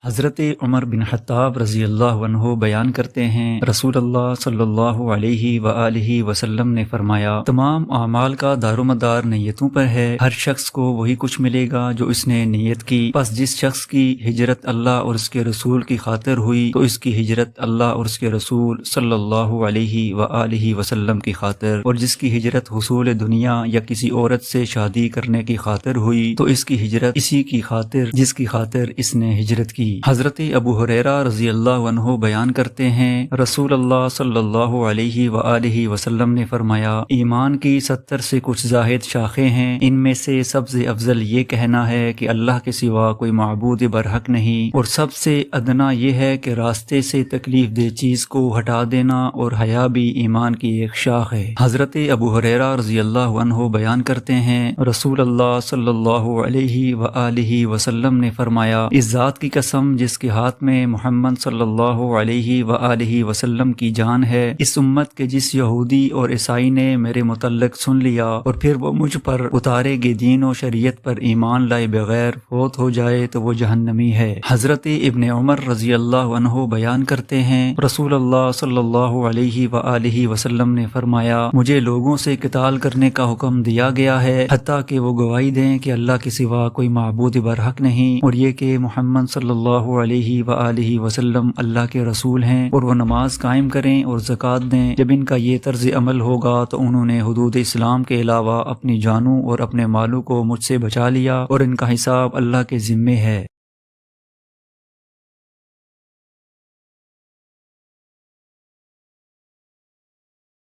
حضرت عمر بن خطاب رضی اللہ عنہ بیان کرتے ہیں، رسول اللہ صلی اللہ علیہ وآلہ وسلم نے فرمایا، تمام اعمال کا دار و مدار نیتوں پر ہے۔ ہر شخص کو وہی کچھ ملے گا جو اس نے نیت کی۔ پس جس شخص کی ہجرت اللہ اور اس کے رسول کی خاطر ہوئی تو اس کی ہجرت اللہ اور اس کے رسول صلی اللہ علیہ وآلہ وسلم کی خاطر، اور جس کی ہجرت حصول دنیا یا کسی عورت سے شادی کرنے کی خاطر ہوئی تو اس کی ہجرت اسی کی خاطر جس کی خاطر اس نے ہجرت کی۔ حضرت ابو ہریرہ رضی اللہ عنہ بیان کرتے ہیں، رسول اللہ صلی اللہ علیہ وآلہ وسلم نے فرمایا، ایمان کی 70 سے کچھ زائد شاخیں ہیں، ان میں سے سب سے افضل یہ کہنا ہے کہ اللہ کے سوا کوئی معبود برحق نہیں، اور سب سے ادنا یہ ہے کہ راستے سے تکلیف دہ چیز کو ہٹا دینا، اور حیا بھی ایمان کی ایک شاخ ہے۔ حضرت ابو ہریرہ رضی اللہ عنہ بیان کرتے ہیں، رسول اللہ صلی اللہ علیہ وآلہ وسلم نے فرمایا، اس ذات کی قسم جس کے ہاتھ میں محمد صلی اللہ علیہ وآلہ وسلم کی جان ہے، اس امت کے جس یہودی اور عیسائی نے میرے متعلق سن لیا اور پھر وہ مجھ پر اتارے گئے دین و شریعت پر ایمان لائے بغیر فوت ہو جائے تو وہ جہنمی ہے۔ حضرت ابن عمر رضی اللہ عنہ بیان کرتے ہیں، رسول اللہ صلی اللہ علیہ وآلہ وسلم نے فرمایا، مجھے لوگوں سے قتال کرنے کا حکم دیا گیا ہے، حتیٰ کہ وہ گواہی دیں کہ اللہ کے سوا کوئی معبود برحق نہیں، اور یہ کہ محمد صلی اللہ علیہ وآلہ وسلم اللہ کے رسول ہیں، اور وہ نماز قائم کریں اور زکوٰۃ دیں۔ جب ان کا یہ طرز عمل ہوگا تو انہوں نے حدود اسلام کے علاوہ اپنی جانوں اور اپنے مالوں کو مجھ سے بچا لیا، اور ان کا حساب اللہ کے ذمے ہے۔